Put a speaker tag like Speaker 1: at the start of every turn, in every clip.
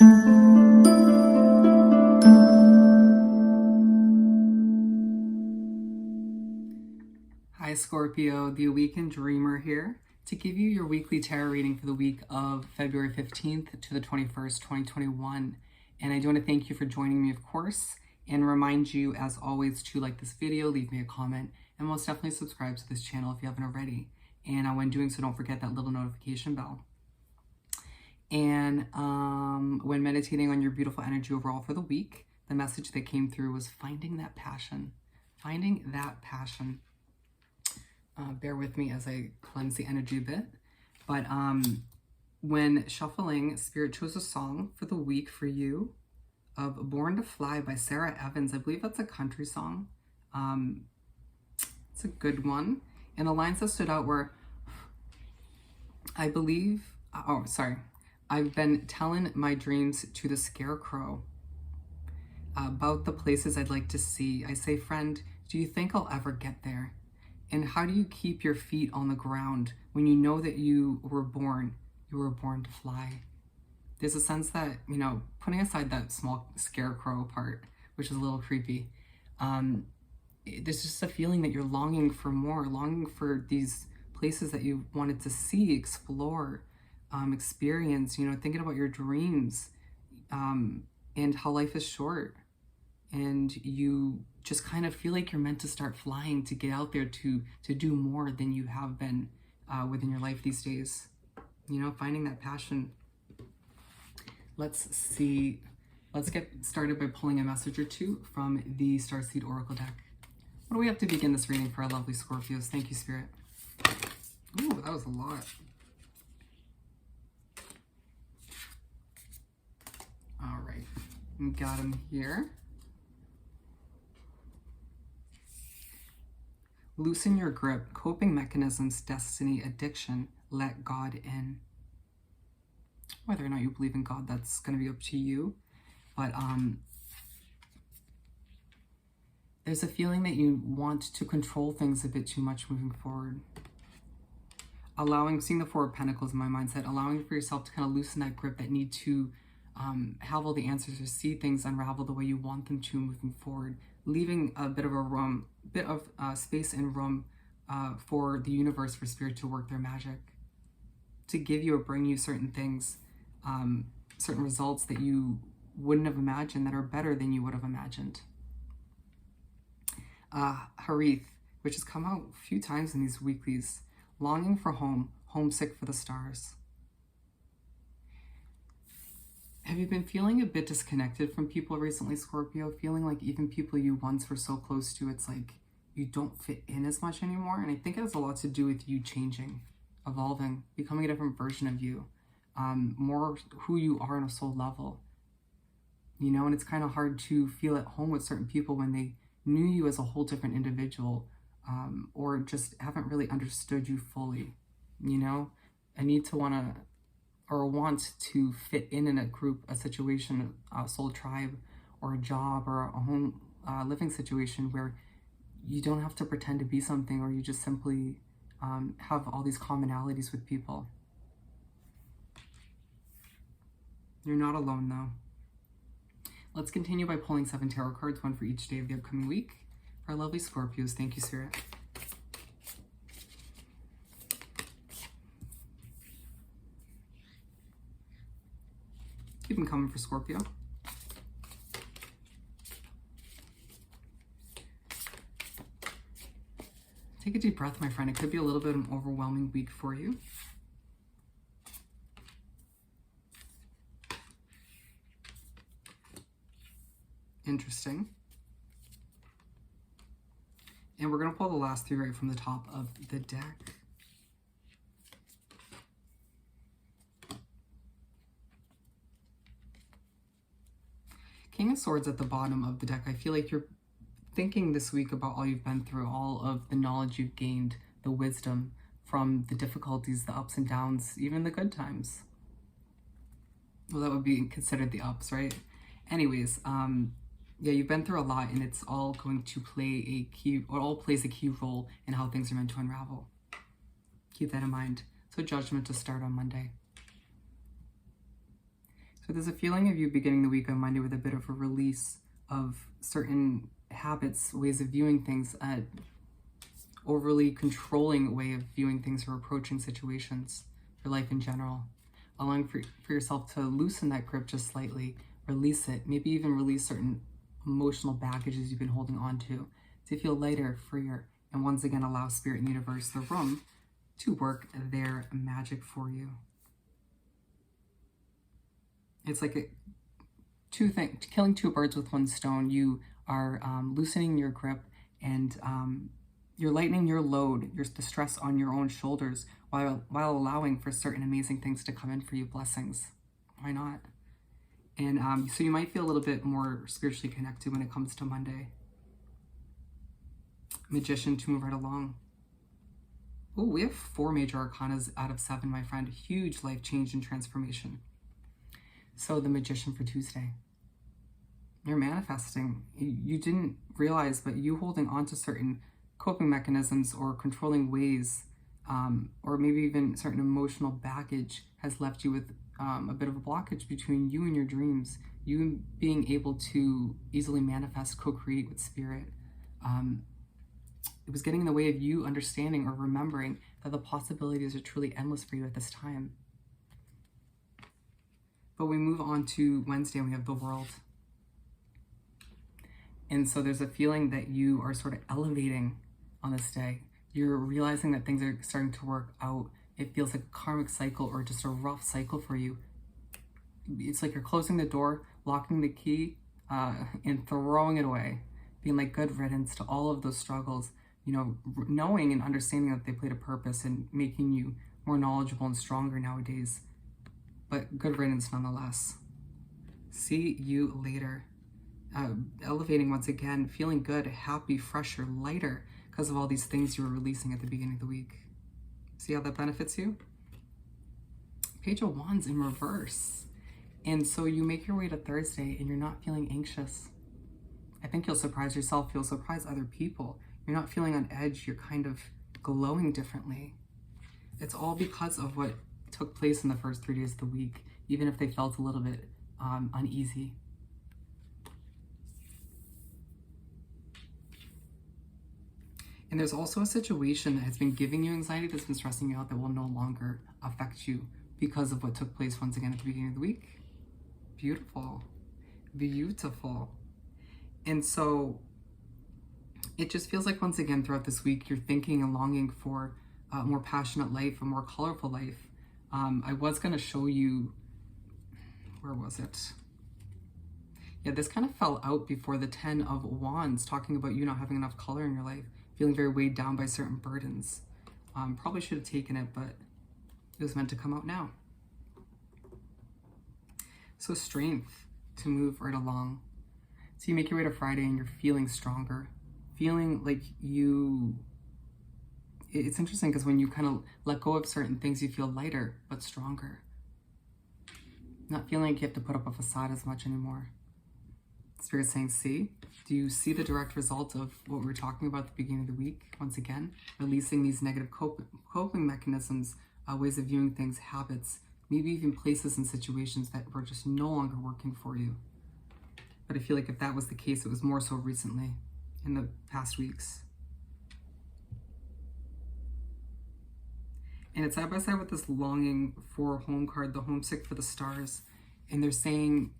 Speaker 1: Hi Scorpio, the Awakened Dreamer here to give you your weekly tarot reading for the week of February 15th to the 21st, 2021. And I do want to thank you for joining me, of course, and remind you, as always, to like this video, leave me a comment, and most definitely subscribe to this channel if you haven't already. And when doing so, don't forget that little notification bell. And when meditating on your beautiful energy overall for the week, the message that came through was finding that passion. Finding that passion. Bear with me as I cleanse the energy a bit. But when shuffling, Spirit chose a song for the week for you of Born to Fly by Sara Evans. I believe that's a country song. It's a good one. And the lines that stood out were, I've been telling my dreams to the scarecrow about the places I'd like to see. I say, friend, do you think I'll ever get there? And how do you keep your feet on the ground when you know that you were born to fly? There's a sense that, you know, putting aside that small scarecrow part, which is a little creepy, there's just a feeling that you're longing for more, longing for these places that you wanted to see, explore, experience, you know, thinking about your dreams, and how life is short. And you just kind of feel like you're meant to start flying, to get out there, to do more than you have been within your life these days. You know, finding that passion. Let's see. Let's get started by pulling a message or two from the Starseed Oracle deck. What do we have to begin this reading for our lovely Scorpios? Thank you, Spirit. Ooh, that was a lot. All right, got him here. Loosen your grip, coping mechanisms, destiny, addiction, let God in. Whether or not you believe in God, that's going to be up to you. But there's a feeling that you want to control things a bit too much moving forward. Seeing the Four of Pentacles in my mindset, allowing for yourself to kind of loosen that grip, that need to have all the answers or see things unravel the way you want them to moving forward. Leaving a bit of space and room for the universe, for Spirit to work their magic, to give you or bring you certain things, certain results that you wouldn't have imagined, that are better than you would have imagined. Harith, which has come out a few times in these weeklies, longing for home, homesick for the stars. Have you been feeling a bit disconnected from people recently, Scorpio? Feeling like even people you once were so close to, it's like you don't fit in as much anymore? And I think it has a lot to do with you changing, evolving, becoming a different version of you, more who you are on a soul level. You know, and it's kind of hard to feel at home with certain people when they knew you as a whole different individual, or just haven't really understood you fully. You know, a need to want to fit in a group, a situation, a soul tribe, or a job, or a home living situation where you don't have to pretend to be something, or you just simply have all these commonalities with people. You're not alone, though. Let's continue by pulling 7 tarot cards, one for each day of the upcoming week. For our lovely Scorpios, thank you, Spirit. Keep them coming for Scorpio. Take a deep breath, my friend. It could be a little bit of an overwhelming week for you. Interesting. And we're going to pull the last 3 right from the top of the deck. King of Swords at the bottom of the deck. I feel like you're thinking this week about all you've been through, all of the knowledge you've gained, the wisdom from the difficulties, the ups and downs, even the good times. Well, that would be considered the ups, right? Anyways, yeah, you've been through a lot, and it's all going to play a key, or all plays a key role in how things are meant to unravel. Keep that in mind. So Judgment to start on Monday. So there's a feeling of you beginning the week on Monday with a bit of a release of certain habits, ways of viewing things, overly controlling way of viewing things or approaching situations, your life in general. Allowing for yourself to loosen that grip just slightly, release it, maybe even release certain emotional baggages you've been holding on to feel lighter, freer, and once again allow Spirit and the universe the room to work their magic for you. It's like killing two birds with one stone. You are loosening your grip and you're lightening your load, the stress on your own shoulders while allowing for certain amazing things to come in for you, blessings. Why not? And so you might feel a little bit more spiritually connected when it comes to Monday. Magician to move right along. Oh, we have 4 major arcanas out of 7, my friend. Huge life change and transformation. So the Magician for Tuesday. You're manifesting. You didn't realize, but you holding on to certain coping mechanisms or controlling ways, or maybe even certain emotional baggage has left you with a bit of a blockage between you and your dreams, you being able to easily manifest, co-create with Spirit. It was getting in the way of you understanding or remembering that the possibilities are truly endless for you at this time. But we move on to Wednesday and we have the World. And so there's a feeling that you are sort of elevating on this day. You're realizing that things are starting to work out. It feels like a karmic cycle or just a rough cycle for you. It's like you're closing the door, locking the key, and throwing it away. Being like good riddance to all of those struggles, you know, knowing and understanding that they played a purpose in making you more knowledgeable and stronger nowadays. But good riddance nonetheless. See you later. Elevating once again, feeling good, happy, fresher, lighter because of all these things you were releasing at the beginning of the week. See how that benefits you? Page of Wands in reverse. And so you make your way to Thursday and you're not feeling anxious. I think you'll surprise yourself, you'll surprise other people. You're not feeling on edge, you're kind of glowing differently. It's all because of what took place in the first 3 days of the week, even if they felt a little bit uneasy. And there's also a situation that has been giving you anxiety, that's been stressing you out, that will no longer affect you because of what took place once again at the beginning of the week. Beautiful. Beautiful. And so it just feels like once again throughout this week, you're thinking and longing for a more passionate life, a more colorful life. I was going to show you, where was it? Yeah, this kind of fell out before the 10 of Wands, talking about you not having enough color in your life, feeling very weighed down by certain burdens. Probably should have taken it, but it was meant to come out now. So strength to move right along. So you make your way to Friday and you're feeling stronger, feeling like it's interesting because when you kind of let go of certain things, you feel lighter, but stronger. Not feeling like you have to put up a facade as much anymore. Spirit saying, see, do you see the direct result of what we were talking about at the beginning of the week? Once again, releasing these negative coping mechanisms, ways of viewing things, habits, maybe even places and situations that were just no longer working for you. But I feel like if that was the case, it was more so recently, in the past weeks. And it's side by side with this longing for home card, the homesick for the stars. And they're saying,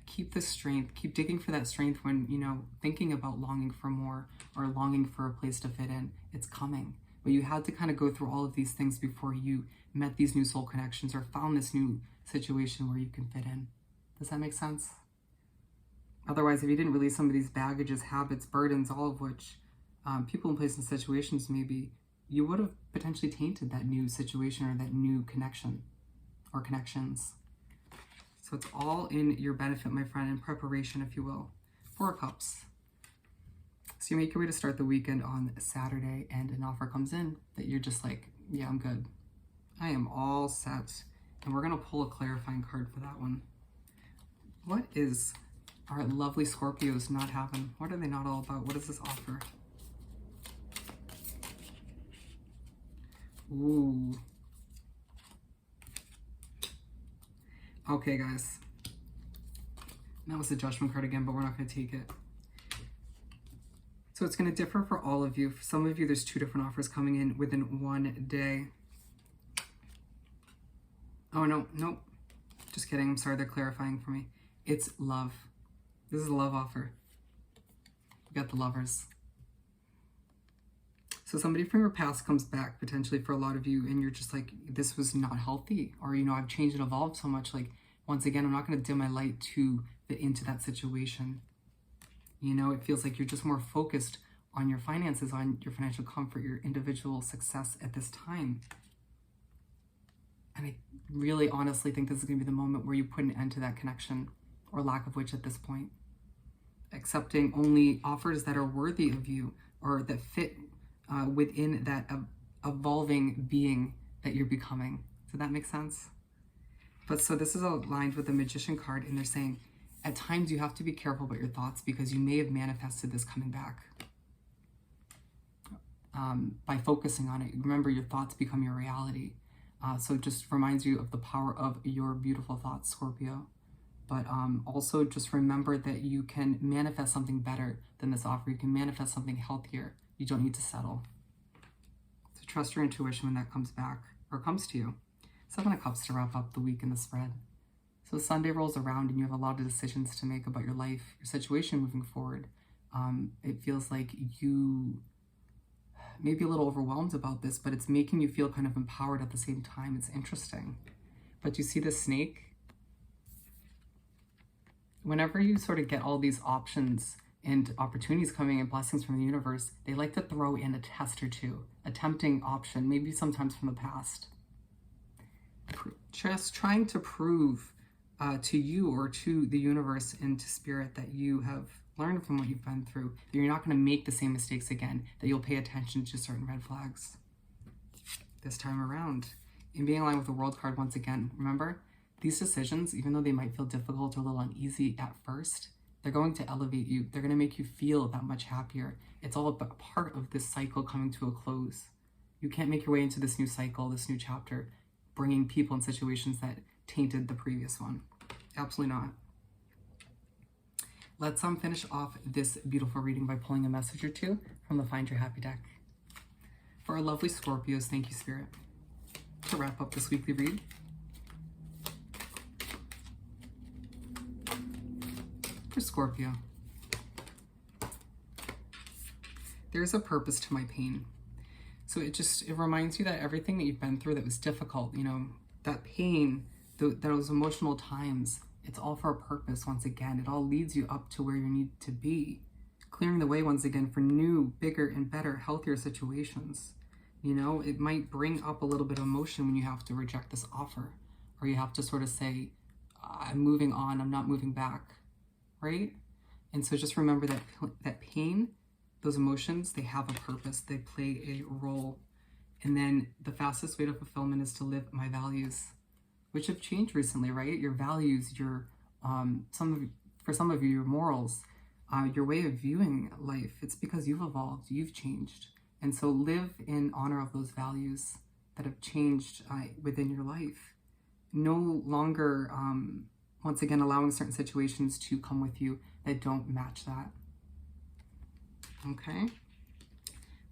Speaker 1: keep the strength, keep digging for that strength when, you know, thinking about longing for more or longing for a place to fit in. It's coming. But you had to kind of go through all of these things before you met these new soul connections or found this new situation where you can fit in. Does that make sense? Otherwise, if you didn't release some of these baggages, habits, burdens, all of which people in places and situations maybe, you would have potentially tainted that new situation or that new connection or connections. So it's all in your benefit, my friend, in preparation, if you will. 4 of Cups. So you make your way to start the weekend on Saturday and an offer comes in that you're just like, yeah, I'm good. I am all set. And we're going to pull a clarifying card for that one. What is our lovely Scorpios not having? What are they not all about? What is this offer? Ooh. Okay, guys. That was the Judgment card again, but we're not going to take it. So it's going to differ for all of you. For some of you, there's 2 different offers coming in within 1 day. Oh, no, nope. Just kidding. I'm sorry. They're clarifying for me. It's love. This is a love offer. We got the Lovers. So somebody from your past comes back potentially for a lot of you, and you're just like, this was not healthy. Or, you know, I've changed and evolved so much. Like, once again, I'm not going to dim my light to fit into that situation. You know, it feels like you're just more focused on your finances, on your financial comfort, your individual success at this time. And I really honestly think this is going to be the moment where you put an end to that connection, or lack of which at this point. Accepting only offers that are worthy of you, or that fit within that evolving being that you're becoming. Does that make sense? But so this is aligned with the Magician card, and they're saying, at times you have to be careful about your thoughts because you may have manifested this coming back. By focusing on it, remember your thoughts become your reality. So it just reminds you of the power of your beautiful thoughts, Scorpio. But also just remember that you can manifest something better than this offer. You can manifest something healthier. You don't need to settle. So trust your intuition when that comes back, or comes to you. 7 of Cups to wrap up the week in the spread. So Sunday rolls around and you have a lot of decisions to make about your life, your situation moving forward. It feels like you may be a little overwhelmed about this, but it's making you feel kind of empowered at the same time. It's interesting. But you see the snake? Whenever you sort of get all these options and opportunities coming and blessings from the universe, they like to throw in a test or two, a tempting option, maybe sometimes from the past. Just trying to prove to you or to the universe and to spirit that you have learned from what you've been through, that you're not going to make the same mistakes again, that you'll pay attention to certain red flags this time around. In being aligned with the World card once again, remember, these decisions, even though they might feel difficult or a little uneasy at first, they're going to elevate you. They're going to make you feel that much happier. It's all about part of this cycle coming to a close. You can't make your way into this new cycle, this new chapter, bringing people in situations that tainted the previous one. Absolutely not. Let's finish off this beautiful reading by pulling a message or 2 from the Find Your Happy deck. For our lovely Scorpios, thank you, Spirit. To wrap up this weekly read, for Scorpio, there's a purpose to my pain. So it reminds you that everything that you've been through that was difficult, you know, that pain, those emotional times, it's all for a purpose once again. It all leads you up to where you need to be, clearing the way once again for new, bigger, and better, healthier situations. You know, it might bring up a little bit of emotion when you have to reject this offer, or you have to sort of say, I'm moving on, I'm not moving back, right? And so just remember that pain, those emotions, they have a purpose, they play a role. And then the fastest way to fulfillment is to live my values, which have changed recently, right? Your values, your for some of you, your morals, your way of viewing life. It's because you've evolved, you've changed. And so live in honor of those values that have changed within your life. No longer, once again, allowing certain situations to come with you that don't match that. Okay?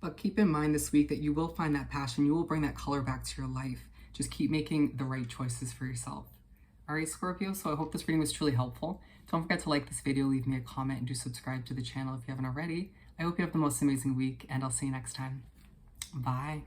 Speaker 1: But keep in mind this week that you will find that passion. You will bring that color back to your life. Just keep making the right choices for yourself. All right, Scorpio, so I hope this reading was truly helpful. Don't forget to like this video, leave me a comment, and do subscribe to the channel if you haven't already. I hope you have the most amazing week, and I'll see you next time. Bye.